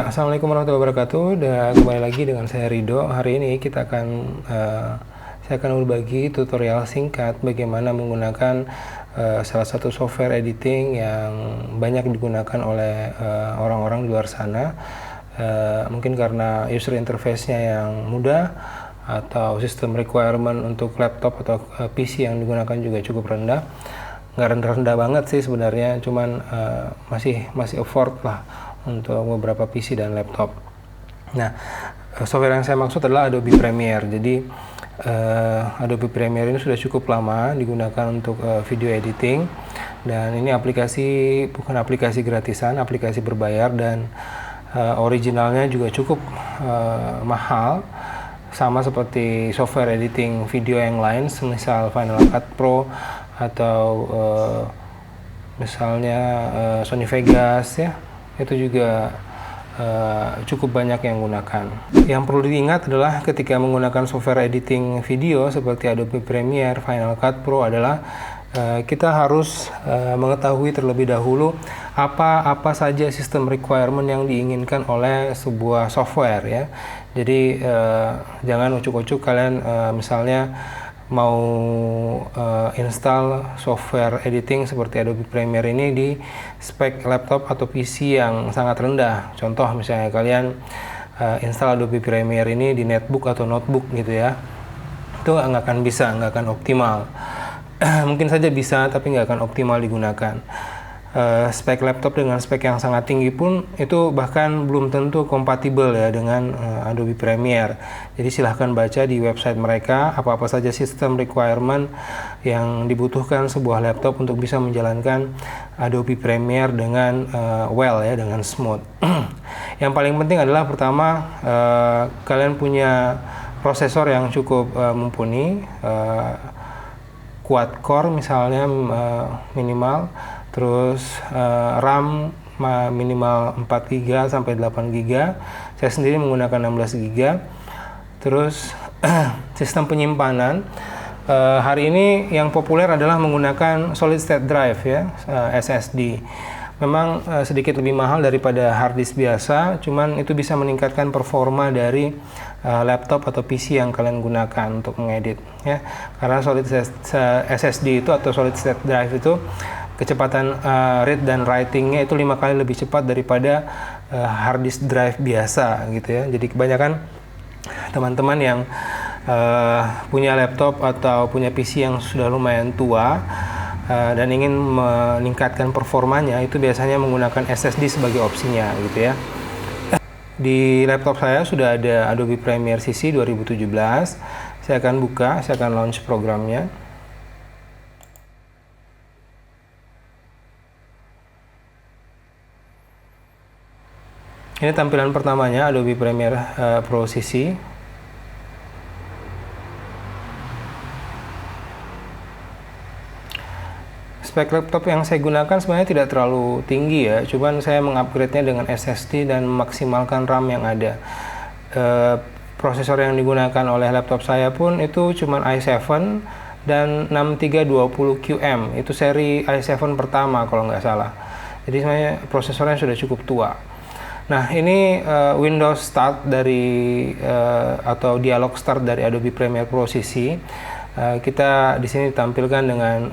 Ya, Assalamualaikum warahmatullahi wabarakatuh. Dan kembali lagi dengan saya Rido. Hari ini saya akan berbagi tutorial singkat bagaimana menggunakan salah satu software editing yang banyak digunakan oleh orang-orang di luar sana. Mungkin karena user interface-nya yang mudah atau sistem requirement untuk laptop atau PC yang digunakan juga cukup rendah. Nggak rendah-rendah banget sih sebenarnya, cuman masih afford lah untuk beberapa PC dan laptop. Nah, software yang saya maksud adalah Adobe Premiere. Jadi Adobe Premiere ini sudah cukup lama digunakan untuk video editing, dan ini bukan aplikasi gratisan, aplikasi berbayar, dan originalnya juga cukup mahal, sama seperti software editing video yang lain, semisal Final Cut Pro atau misalnya Sony Vegas, ya, itu juga cukup banyak yang menggunakan. Yang perlu diingat adalah ketika menggunakan software editing video seperti Adobe Premiere, Final Cut Pro adalah kita harus mengetahui terlebih dahulu apa saja sistem requirement yang diinginkan oleh sebuah software, ya. Jadi jangan ucuk-ucuk kalian misalnya mau install software editing seperti Adobe Premiere ini di spek laptop atau PC yang sangat rendah. Contoh misalnya kalian install Adobe Premiere ini di netbook atau notebook gitu, ya. Itu nggak akan optimal. Mungkin saja bisa, tapi nggak akan optimal digunakan. Spek laptop dengan spek yang sangat tinggi pun itu bahkan belum tentu kompatibel, ya, dengan Adobe Premiere. Jadi silahkan baca di website mereka apa saja sistem requirement yang dibutuhkan sebuah laptop untuk bisa menjalankan Adobe Premiere dengan ya, dengan smooth. Yang paling penting adalah pertama, kalian punya prosesor yang cukup mumpuni, quad core misalnya minimal. Terus RAM minimal 4 GB sampai 8 GB. Saya sendiri menggunakan 16 GB. Terus sistem penyimpanan hari ini yang populer adalah menggunakan solid state drive, ya, SSD. Memang sedikit lebih mahal daripada hard disk biasa, cuman itu bisa meningkatkan performa dari laptop atau PC yang kalian gunakan untuk mengedit, ya. Karena solid SSD itu atau solid state drive itu kecepatan read dan writing-nya itu 5 kali lebih cepat daripada hard disk drive biasa, gitu, ya. Jadi kebanyakan teman-teman yang punya laptop atau punya PC yang sudah lumayan tua dan ingin meningkatkan performanya, itu biasanya menggunakan SSD sebagai opsinya, gitu, ya. Di laptop saya sudah ada Adobe Premiere CC 2017. Saya akan launch programnya. Ini tampilan pertamanya Adobe Premiere Pro CC. Spek laptop yang saya gunakan sebenarnya tidak terlalu tinggi, ya, cuman saya mengupgrade-nya dengan SSD dan memaksimalkan RAM yang ada. Prosesor yang digunakan oleh laptop saya pun itu cuman i7 dan 6320QM, itu seri i7 pertama kalau nggak salah. Jadi sebenarnya prosesornya sudah cukup tua. Nah, ini Windows Start atau dialog Start dari Adobe Premiere Pro CC. Kita di sini ditampilkan dengan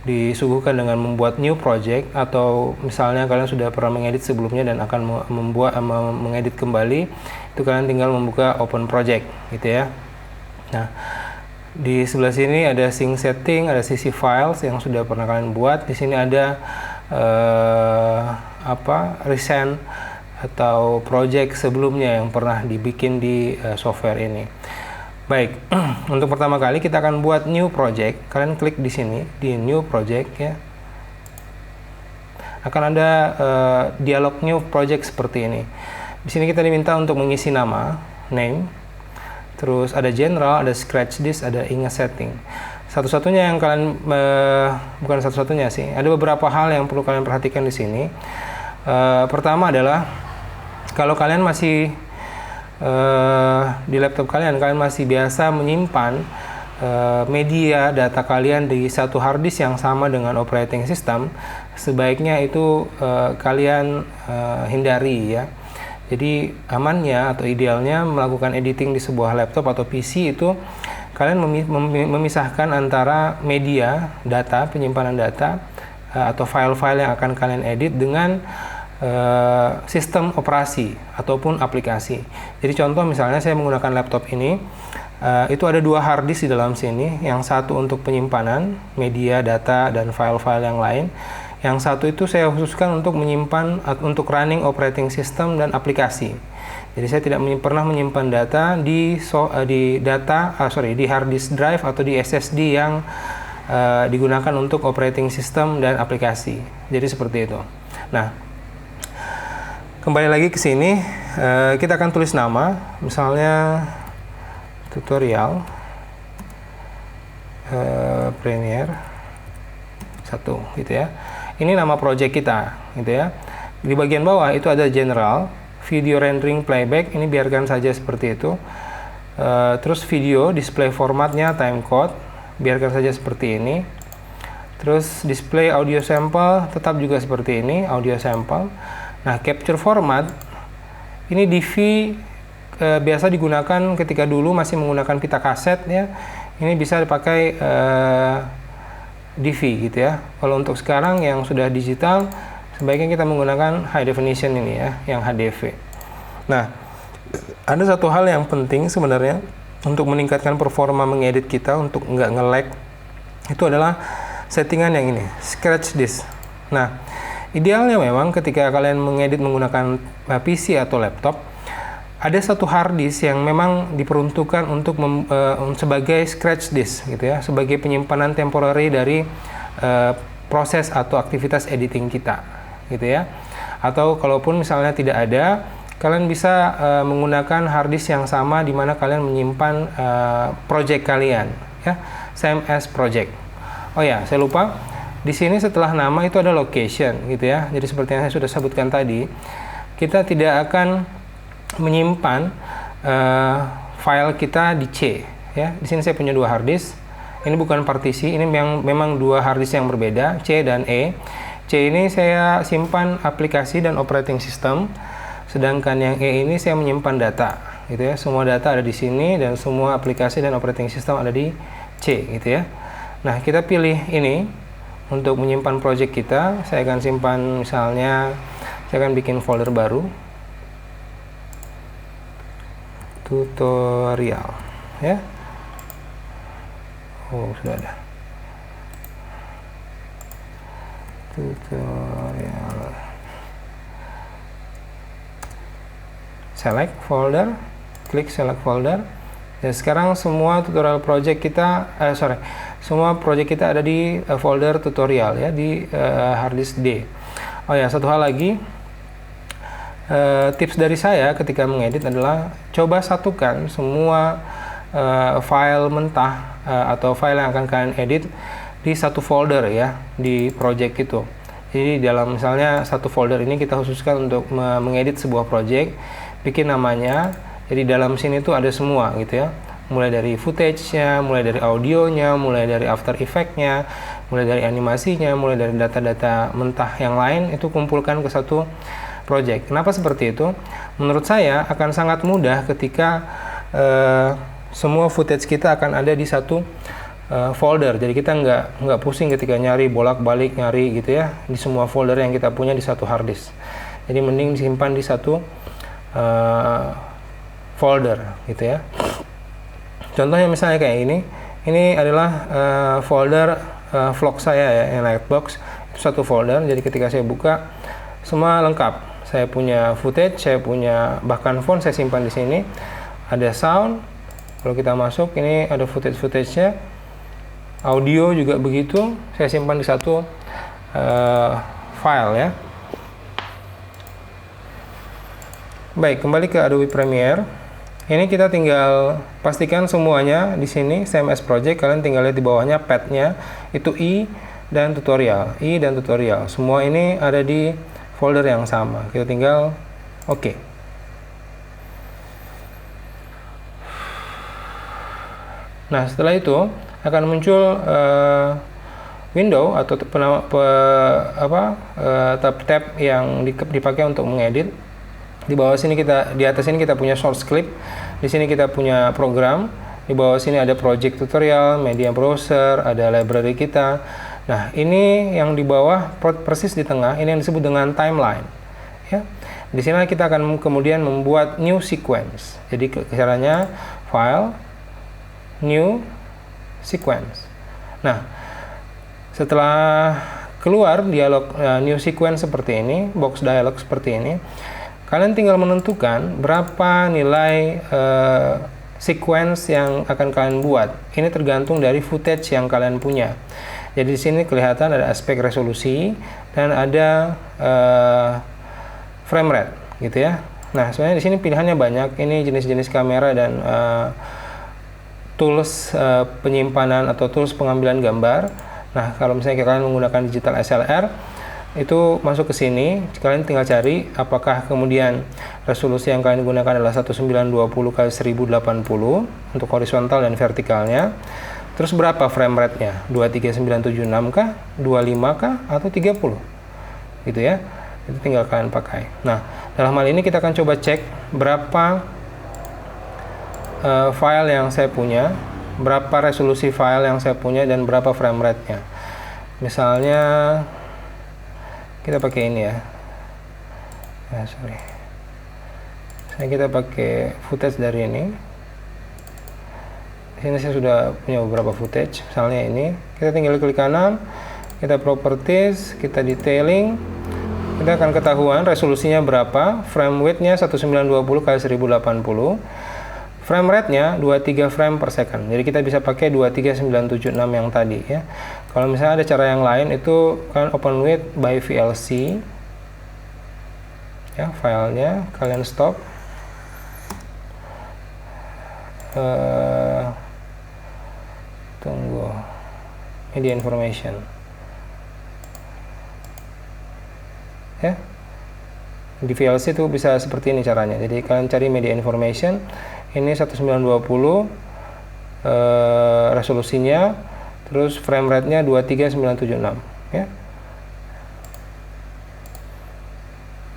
disuguhkan dengan membuat new project, atau misalnya kalian sudah pernah mengedit sebelumnya dan akan mengedit kembali, itu kalian tinggal membuka open project, gitu, ya. Nah, di sebelah sini ada sync setting, ada sisi files yang sudah pernah kalian buat. Di sini ada recent atau project sebelumnya yang pernah dibikin di software ini. Baik, untuk pertama kali kita akan buat new project. Kalian klik di sini di new project, ya. Akan ada dialog new project seperti ini. Di sini kita diminta untuk mengisi nama, name, terus ada general, ada scratch disk, ada ingat setting. Satu-satunya yang kalian bukan satu-satunya sih, ada beberapa hal yang perlu kalian perhatikan di sini. Pertama adalah kalau kalian masih di laptop kalian masih biasa menyimpan media data kalian di satu hard disk yang sama dengan operating system, sebaiknya itu kalian hindari ya. Jadi amannya atau idealnya melakukan editing di sebuah laptop atau PC itu kalian memisahkan antara media, data, penyimpanan data atau file-file yang akan kalian edit dengan sistem operasi ataupun aplikasi. Jadi contoh misalnya saya menggunakan laptop ini, itu ada 2 hard disk di dalam sini, yang satu untuk penyimpanan media, data, dan file-file yang lain. Yang satu itu saya khususkan untuk menyimpan, untuk running operating system dan aplikasi. Jadi saya tidak pernah menyimpan data di hard disk drive atau di SSD yang digunakan untuk operating system dan aplikasi. Jadi seperti itu. Nah, kembali lagi ke sini, kita akan tulis nama, misalnya tutorial Premiere 1 gitu ya. Ini nama project kita gitu ya. Di bagian bawah itu ada general, video rendering playback, ini biarkan saja seperti itu. Terus video display formatnya timecode, biarkan saja seperti ini. Terus display audio sample tetap juga seperti ini, audio sample. Nah, capture format ini DV biasa digunakan ketika dulu masih menggunakan pita kaset ya. Ini bisa dipakai DV gitu ya. Kalau untuk sekarang yang sudah digital, sebaiknya kita menggunakan high definition ini ya, yang HDV. Nah, ada satu hal yang penting sebenarnya untuk meningkatkan performa mengedit kita untuk nggak nge-lag, itu adalah settingan yang ini, scratch disk. Nah, idealnya memang ketika kalian mengedit menggunakan PC atau laptop, ada satu hard disk yang memang diperuntukkan untuk sebagai scratch disk gitu ya, sebagai penyimpanan temporary dari proses atau aktivitas editing kita gitu ya. Atau kalaupun misalnya tidak ada, kalian bisa menggunakan hard disk yang sama di mana kalian menyimpan project kalian ya, same as project. Oh ya, saya lupa. Di sini setelah nama itu ada location gitu ya. Jadi seperti yang saya sudah sebutkan tadi, kita tidak akan menyimpan file kita di C ya. Di sini saya punya 2 hard disk. Ini bukan partisi, ini memang 2 hard disk yang berbeda, C dan E. C ini saya simpan aplikasi dan operating system, sedangkan yang E ini saya menyimpan data gitu ya. Semua data ada di sini dan semua aplikasi dan operating system ada di C gitu ya. Nah, kita pilih ini untuk menyimpan project kita. Saya akan simpan, misalnya saya akan bikin folder baru, tutorial ya. Oh, sudah ada tutorial. Select folder, klik select folder. Dan sekarang semua tutorial project kita, semua project kita ada di folder tutorial ya, di hard disk D. Oh ya, satu hal lagi, tips dari saya ketika mengedit adalah coba satukan semua file mentah atau file yang akan kalian edit di satu folder ya, di project itu. Jadi dalam misalnya satu folder ini kita khususkan untuk mengedit sebuah project, bikin namanya. Jadi dalam sini tuh ada semua gitu ya, mulai dari footage-nya, mulai dari audionya, mulai dari After Effect-nya, mulai dari animasinya, mulai dari data-data mentah yang lain, itu kumpulkan ke satu project. Kenapa seperti itu? Menurut saya akan sangat mudah ketika semua footage kita akan ada di satu folder. Jadi kita nggak pusing ketika nyari, bolak-balik nyari gitu ya, di semua folder yang kita punya di satu hard disk. Jadi mending disimpan di satu folder gitu ya. Contohnya misalnya kayak ini adalah folder vlog saya ya, yang Lightbox. Itu satu folder, jadi ketika saya buka semua lengkap. Saya punya footage, saya punya bahkan font saya simpan di sini. Ada sound, kalau kita masuk ini ada footage-nya. Audio juga begitu, saya simpan di satu file ya. Baik, kembali ke Adobe Premiere. Ini kita tinggal pastikan semuanya di sini same as project. Kalian tinggal lihat di bawahnya path-nya itu I dan tutorial, I dan tutorial. Semua ini ada di folder yang sama. Kita tinggal oke. Nah, setelah itu akan muncul window atau tab yang dipakai untuk mengedit. Di bawah sini di atas ini kita punya source clip, di sini kita punya program, di bawah sini ada project tutorial, media browser, ada library kita. Nah, ini yang di bawah persis di tengah, ini yang disebut dengan timeline. Ya, di sini kita akan kemudian membuat new sequence. Jadi caranya file, new sequence. Nah, setelah keluar dialog new sequence seperti ini, box dialog seperti ini, kalian tinggal menentukan berapa nilai sequence yang akan kalian buat. Ini tergantung dari footage yang kalian punya. Jadi di sini kelihatan ada aspek resolusi dan ada frame rate, gitu ya. Nah, sebenarnya di sini pilihannya banyak. Ini jenis-jenis kamera dan tools penyimpanan atau tools pengambilan gambar. Nah, kalau misalnya kalian menggunakan digital SLR, itu masuk ke sini, kalian tinggal cari apakah kemudian resolusi yang kalian gunakan adalah 1920x1080 untuk horizontal dan vertikalnya. Terus berapa frame rate-nya? 23976 kah? 25 kah? Atau 30? Gitu ya. Itu tinggal kalian pakai. Nah, dalam hal ini kita akan coba cek berapa file yang saya punya, berapa resolusi file yang saya punya, dan berapa frame rate-nya. Misalnya kita pakai ini ya. Kita pakai footage dari ini. Di sini saya sudah punya beberapa footage. Misalnya ini, kita tinggal klik kanan, kita properties, kita detailing. Kita akan ketahuan resolusinya berapa, frame width-nya 1920x1080. Frame rate-nya 23 frame per second. Jadi kita bisa pakai 23976 yang tadi ya. Kalau misalnya ada cara yang lain, itu kalian open with by VLC. Ya, filenya kalian stop. Tunggu. Media information. Ya. Di VLC itu bisa seperti ini caranya. Jadi kalian cari media information. Ini 1920 resolusinya, terus frame rate-nya 23976 ya.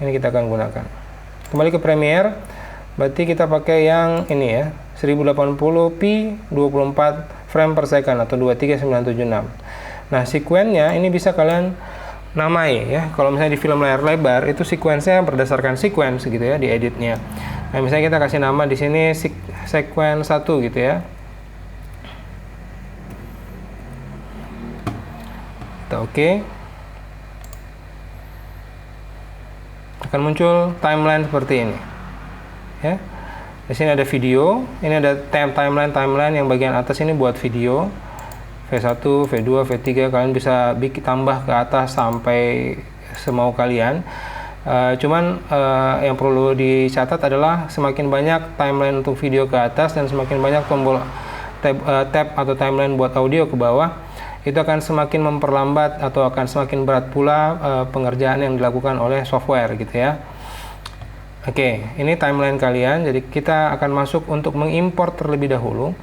Ini kita akan gunakan. Kembali ke Premiere, berarti kita pakai yang ini ya, 1080p 24 frame per second atau 23976. Nah, sequence-nya ini bisa kalian namai ya. Kalau misalnya di film layar lebar itu sequence-nya berdasarkan sequence gitu ya di editnya. Nah, misalnya kita kasih nama di sini sequence 1 gitu ya. Kita oke. Akan muncul timeline seperti ini. Ya. Di sini ada video, ini ada timeline yang bagian atas ini buat video. V1, V2, V3 kalian bisa bikin tambah ke atas sampai semau kalian. Yang perlu dicatat adalah semakin banyak timeline untuk video ke atas dan semakin banyak tombol tab atau timeline buat audio ke bawah, itu akan semakin memperlambat atau akan semakin berat pula pengerjaan yang dilakukan oleh software gitu ya. Oke, ini timeline kalian. Jadi kita akan masuk untuk mengimport terlebih dahulu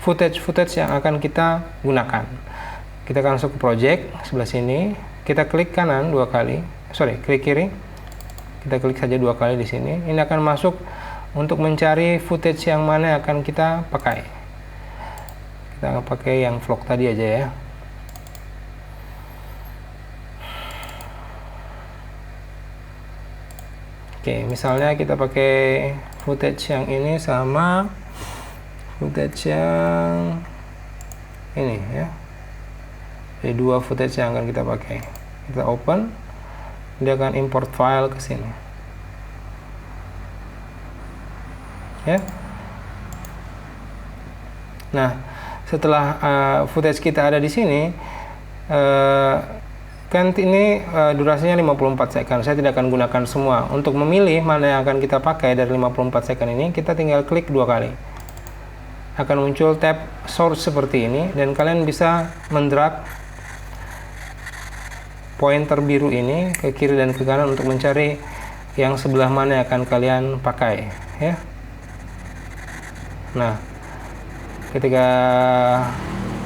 footage yang akan kita gunakan. Kita akan masuk ke project sebelah sini. Kita klik kanan dua kali. Klik kiri. Kita klik saja dua kali di sini. Ini akan masuk untuk mencari footage yang mana yang akan kita pakai. Kita akan pakai yang vlog tadi aja ya. Oke, misalnya kita pakai footage yang ini sama footage yang ini ya. Jadi dua footage yang akan kita pakai. Kita open. Dia akan import file ke sini. Ya. Nah, setelah footage kita ada di sini, kan ini durasinya 54 second. Saya tidak akan gunakan semua. Untuk memilih mana yang akan kita pakai dari 54 second ini, kita tinggal klik dua kali. Akan muncul tab source seperti ini, dan kalian bisa mendrag pointer biru ini ke kiri dan ke kanan untuk mencari yang sebelah mana yang akan kalian pakai ya. Nah, ketika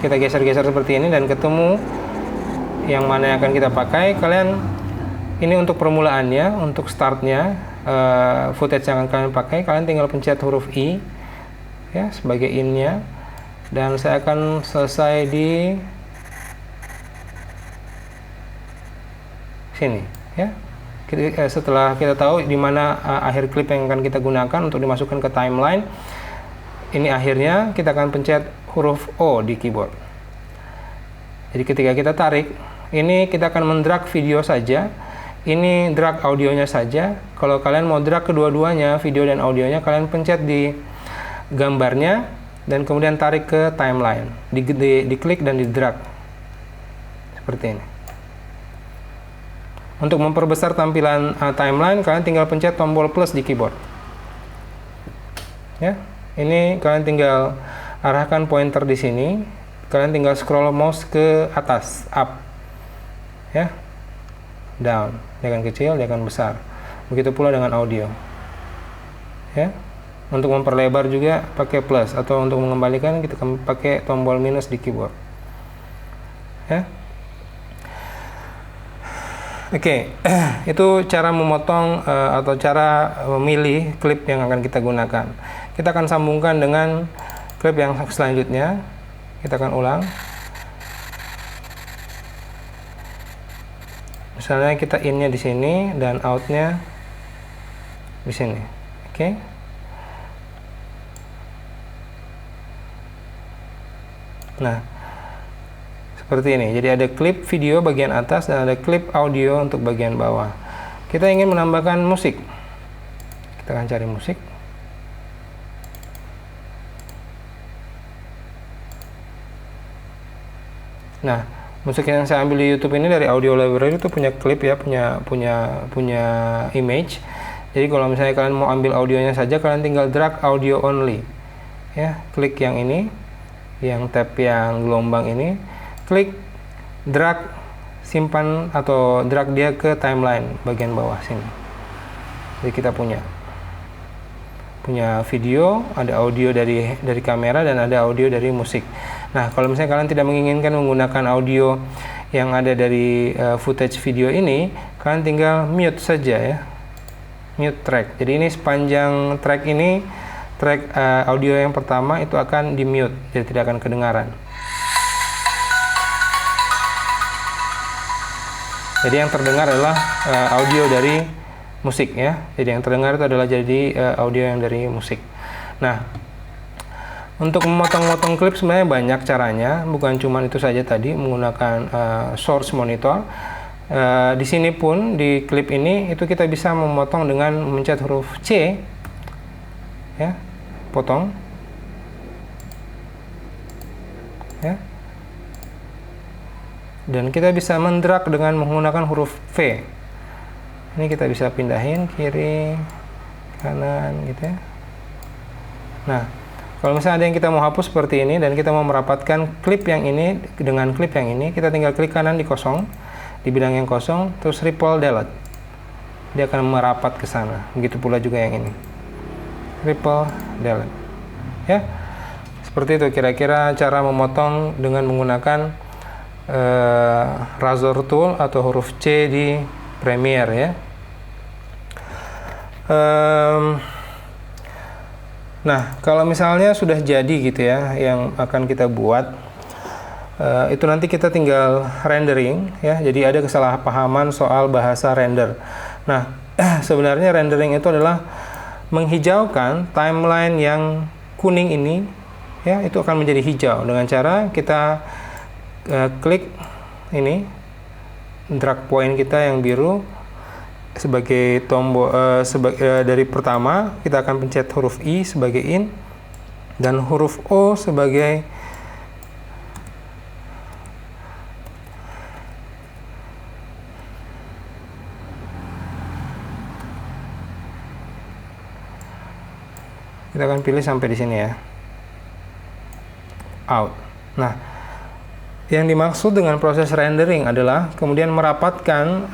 kita geser-geser seperti ini dan ketemu yang mana yang akan kita pakai. Kalian ini untuk permulaannya, untuk startnya footage yang akan kalian pakai, kalian tinggal pencet huruf I ya sebagai in-nya, dan saya akan selesai di sini ya. Setelah kita tahu di mana akhir klip yang akan kita gunakan untuk dimasukkan ke timeline, ini akhirnya kita akan pencet huruf O di keyboard. Jadi ketika kita tarik, ini kita akan mendrag video saja, ini drag audionya saja. Kalau kalian mau drag kedua-duanya, video dan audionya, kalian pencet di gambarnya dan kemudian tarik ke timeline, diklik dan di drag seperti ini. Untuk memperbesar tampilan timeline, kalian tinggal pencet tombol plus di keyboard ya. Ini kalian tinggal arahkan pointer di sini, kalian tinggal scroll mouse ke atas, up ya, down, dia akan kecil, dia akan besar. Begitu pula dengan audio ya. Untuk memperlebar juga pakai plus, atau untuk mengembalikan kita pakai tombol minus di keyboard ya. Oke, itu cara memotong atau cara memilih klip yang akan kita gunakan. Kita akan sambungkan dengan klip yang selanjutnya. Kita akan ulang. Misalnya kita in-nya di sini dan out-nya di sini. Oke. Nah, seperti ini. Jadi ada klip video bagian atas dan ada klip audio untuk bagian bawah. Kita ingin menambahkan musik. Kita akan cari musik. Nah, musik yang saya ambil di YouTube ini dari Audio Library itu punya klip ya, punya image. Jadi kalau misalnya kalian mau ambil audionya saja, kalian tinggal drag audio only. Ya, klik yang ini, yang tab yang gelombang ini, klik drag, simpan atau drag dia ke timeline bagian bawah sini. Jadi kita punya video, ada audio dari kamera dan ada audio dari musik. Nah, kalau misalnya kalian tidak menginginkan menggunakan audio yang ada dari footage video ini, kalian tinggal mute saja ya, mute track. Jadi ini sepanjang track ini, track audio yang pertama itu akan di mute, jadi tidak akan kedengaran. Jadi yang terdengar adalah audio dari musik ya. Jadi yang terdengar itu adalah jadi audio yang dari musik. Nah, untuk memotong-motong klip sebenarnya banyak caranya, bukan cuma itu saja tadi menggunakan source monitor. Di sini pun di klip ini itu kita bisa memotong dengan memencet huruf C ya, potong ya. Dan kita bisa mendrag dengan menggunakan huruf V. Ini kita bisa pindahin kiri, kanan gitu ya. Nah, kalau misalnya ada yang kita mau hapus seperti ini dan kita mau merapatkan klip yang ini dengan klip yang ini, kita tinggal klik kanan di kosong, di bidang yang kosong, terus ripple delete. Dia akan merapat ke sana. Begitu pula juga yang ini. Ripple delete. Ya. Seperti itu kira-kira cara memotong dengan menggunakan razor tool atau huruf C di Premiere ya. Nah, kalau misalnya sudah jadi gitu ya yang akan kita buat, itu nanti kita tinggal rendering ya. Jadi ada kesalahpahaman soal bahasa render. Nah, sebenarnya rendering itu adalah menghijaukan timeline yang kuning ini ya, itu akan menjadi hijau dengan cara kita klik ini, drag point kita yang biru sebagai tombol dari pertama, kita akan pencet huruf I sebagai in dan huruf O sebagai kita akan pilih sampai di sini ya, out. Nah, yang dimaksud dengan proses rendering adalah kemudian merapatkan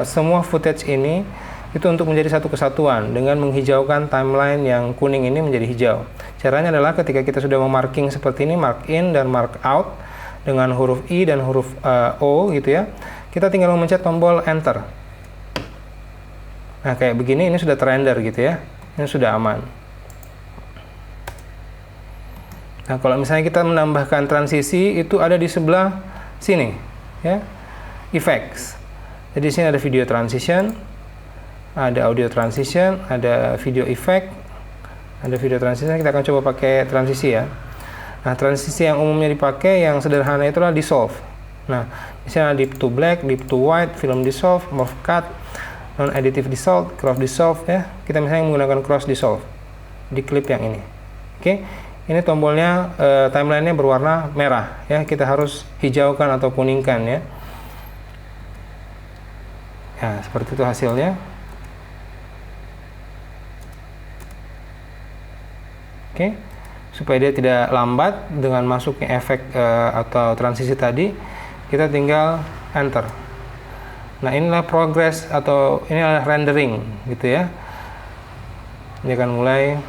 semua footage ini itu untuk menjadi satu kesatuan dengan menghijaukan timeline yang kuning ini menjadi hijau. Caranya adalah ketika kita sudah memarking seperti ini, mark in dan mark out, dengan huruf I dan huruf O gitu ya, kita tinggal memencet tombol enter. Nah kayak begini, ini sudah terrender gitu ya, ini sudah aman. Nah kalau misalnya kita menambahkan transisi, itu ada di sebelah sini ya, effects. Jadi di sini ada video transition, ada audio transition, ada video effect, ada video transition. Kita akan coba pakai transisi ya. Nah transisi yang umumnya dipakai yang sederhana itu adalah dissolve. Nah di sini ada deep to black, deep to white, film dissolve, morph cut, non additive dissolve, cross dissolve ya. Kita misalnya menggunakan cross dissolve di klip yang ini. Oke. Ini tombolnya, timelinenya berwarna merah ya, kita harus hijaukan atau kuningkan ya. Ya seperti itu hasilnya. Oke, supaya dia tidak lambat dengan masuknya efek atau transisi tadi, kita tinggal enter. Nah inilah progress atau inilah rendering gitu ya. Ini akan mulai.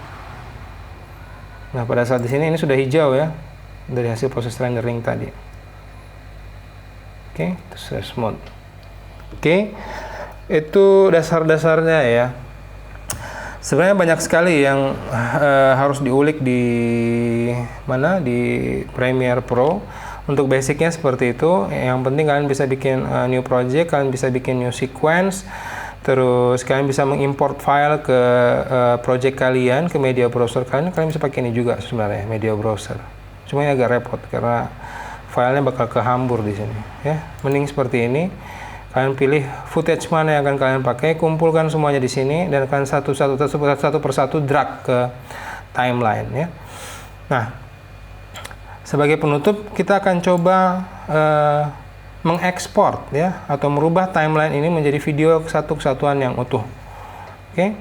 Nah pada saat di sini ini sudah hijau ya dari hasil proses rendering tadi. Oke, itu sudah smooth. Oke, itu dasar-dasarnya ya. Sebenarnya banyak sekali yang harus diulik di mana, di Premiere Pro. Untuk basicnya seperti itu. Yang penting kalian bisa bikin new project, kalian bisa bikin new sequence. Terus kalian bisa mengimport file ke project kalian, ke media browser kalian bisa pakai ini juga sebenarnya, media browser. Cuma ini agak repot karena filenya bakal kehambur di sini ya. Mending seperti ini. Kalian pilih footage mana yang akan kalian pakai, kumpulkan semuanya di sini dan kalian satu persatu drag ke timeline ya. Nah, sebagai penutup kita akan coba mengekspor ya atau merubah timeline ini menjadi video satu kesatuan yang utuh. Oke.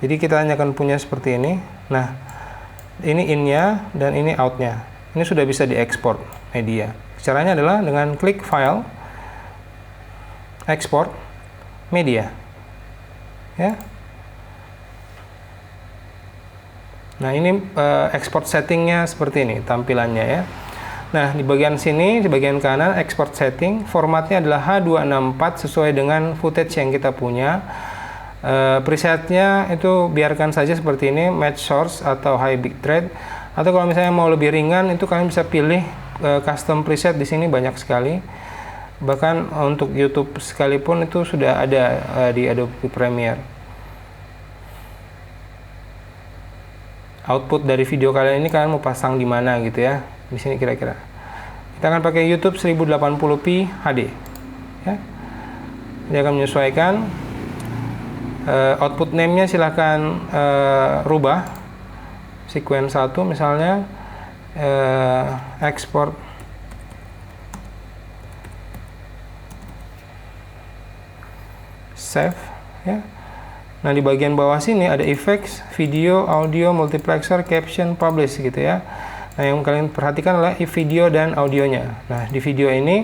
Jadi kita hanya akan punya seperti ini. Nah, ini in-nya dan ini out-nya. Ini sudah bisa diekspor media. Caranya adalah dengan klik file, export media. Ya. Nah, ini export settingnya seperti ini tampilannya ya. Nah, di bagian sini, di bagian kanan, export setting, formatnya adalah H264 sesuai dengan footage yang kita punya. Presetnya itu biarkan saja seperti ini, match source atau high bitrate. Atau kalau misalnya mau lebih ringan, itu kalian bisa pilih custom preset di sini banyak sekali. Bahkan untuk YouTube sekalipun itu sudah ada di Adobe Premiere. Output dari video kalian ini kalian mau pasang di mana gitu ya. Di sini kira-kira kita akan pakai YouTube 1080p HD ya. Dia akan menyesuaikan output name-nya, silahkan rubah sequence 1 misalnya, export save ya. Nah di bagian bawah sini ada effects, video, audio, multiplexer, caption, publish gitu ya. Nah, yang kalian perhatikan adalah video dan audionya. Nah, di video ini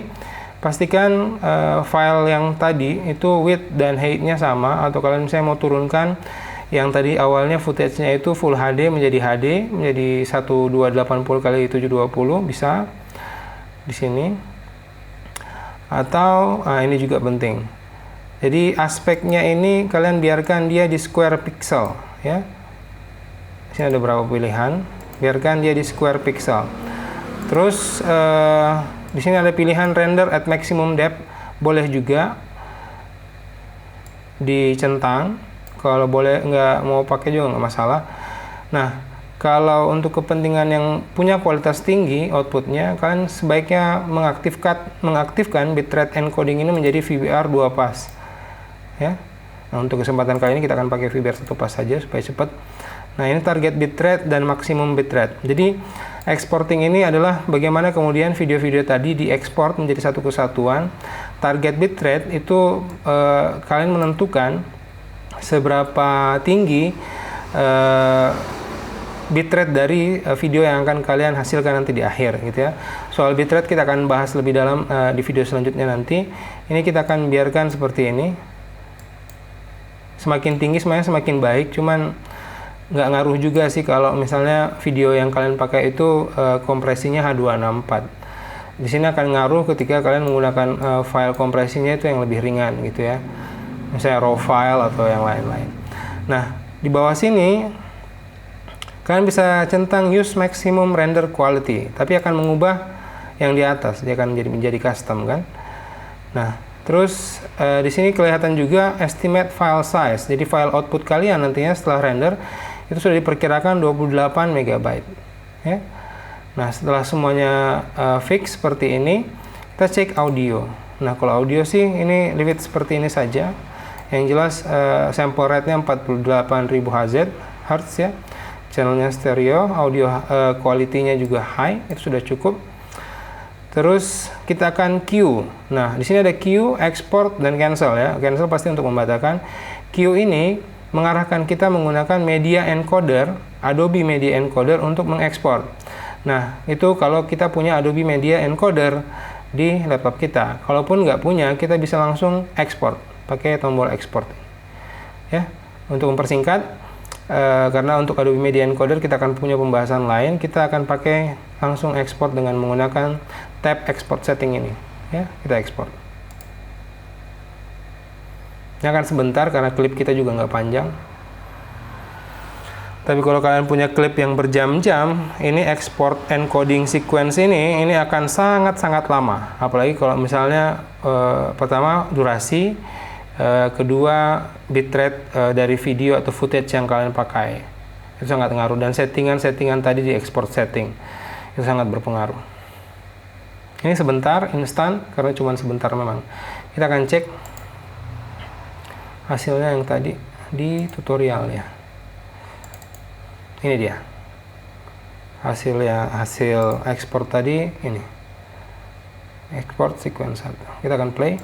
pastikan file yang tadi itu width dan height-nya sama, atau kalian misalnya mau turunkan yang tadi awalnya footage-nya itu full HD menjadi HD, menjadi 1280 x 720 bisa di sini. Atau ini juga penting. Jadi aspeknya ini kalian biarkan dia di square pixel ya. Di sini ada beberapa pilihan. Biarkan dia di square pixel. Terus di sini ada pilihan render at maximum depth, boleh juga dicentang. Kalau boleh nggak mau pakai juga nggak masalah. Nah, kalau untuk kepentingan yang punya kualitas tinggi outputnya, kalian sebaiknya mengaktifkan bitrate encoding ini menjadi VBR 2 pas. Ya. Nah, untuk kesempatan kali ini kita akan pakai VBR 1 pas saja supaya cepat. Nah, ini target bitrate dan maksimum bitrate. Jadi, exporting ini adalah bagaimana kemudian video-video tadi diekspor menjadi satu kesatuan. Target bitrate itu kalian menentukan seberapa tinggi bitrate dari video yang akan kalian hasilkan nanti di akhir gitu ya. Soal bitrate kita akan bahas lebih dalam di video selanjutnya nanti. Ini kita akan biarkan seperti ini. Semakin tinggi sebenarnya semakin baik, cuman nggak ngaruh juga sih kalau misalnya video yang kalian pakai itu kompresinya H264. di sini akan ngaruh ketika kalian menggunakan file kompresinya itu yang lebih ringan gitu ya, misalnya raw file atau yang lain-lain. Nah, di bawah sini kalian bisa centang use maximum render quality, tapi akan mengubah yang di atas, dia akan menjadi custom kan. Nah, terus di sini kelihatan juga estimate file size, jadi file output kalian nantinya setelah render itu sudah diperkirakan 28 MB ya. Nah, setelah semuanya fix seperti ini, kita cek audio. Nah, kalau audio sih ini leave it seperti ini saja. Yang jelas sample rate-nya 48.000 Hz ya. Channelnya stereo, audio quality-nya juga high, itu sudah cukup. Terus kita akan queue. Nah, di sini ada queue, export, dan cancel ya. Cancel pasti untuk membatalkan. Queue ini mengarahkan kita menggunakan media encoder, Adobe Media Encoder untuk mengekspor. Nah, itu kalau kita punya Adobe Media Encoder di laptop kita. Kalaupun nggak punya, kita bisa langsung ekspor pakai tombol ekspor. Ya, untuk mempersingkat, karena untuk Adobe Media Encoder kita akan punya pembahasan lain, kita akan pakai langsung ekspor dengan menggunakan tab export setting ini. Ya, kita ekspor. Ini akan sebentar karena klip kita juga nggak panjang. Tapi kalau kalian punya klip yang berjam-jam, ini export encoding sequence ini akan sangat-sangat lama. Apalagi kalau misalnya pertama durasi, kedua bitrate dari video atau footage yang kalian pakai. Itu sangat ngaruh, dan settingan-settingan tadi di export setting itu sangat berpengaruh. Ini sebentar, instan, karena cuma sebentar memang. Kita akan cek hasilnya yang tadi di tutorial ya. Ini dia hasil ekspor tadi, ini export sequence 1. Kita akan play,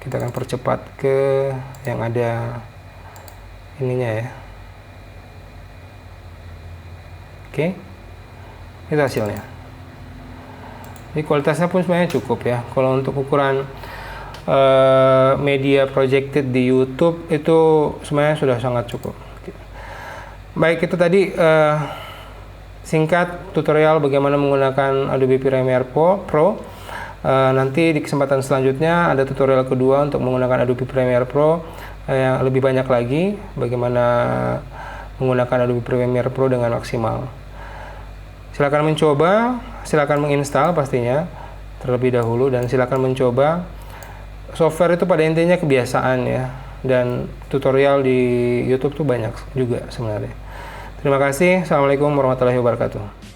kita akan percepat ke yang ada ininya ya. Oke, itu hasilnya. Jadi kualitasnya pun sebenarnya cukup ya. Kalau untuk ukuran media projected di YouTube itu sebenarnya sudah sangat cukup. Baik, itu tadi singkat tutorial bagaimana menggunakan Adobe Premiere Pro. Nanti di kesempatan selanjutnya ada tutorial kedua untuk menggunakan Adobe Premiere Pro yang lebih banyak lagi, bagaimana menggunakan Adobe Premiere Pro dengan maksimal. Silakan mencoba, silakan menginstal pastinya terlebih dahulu, dan silakan mencoba. Software itu pada intinya kebiasaan ya, dan tutorial di YouTube tuh banyak juga sebenarnya. Terima kasih. Assalamualaikum warahmatullahi wabarakatuh.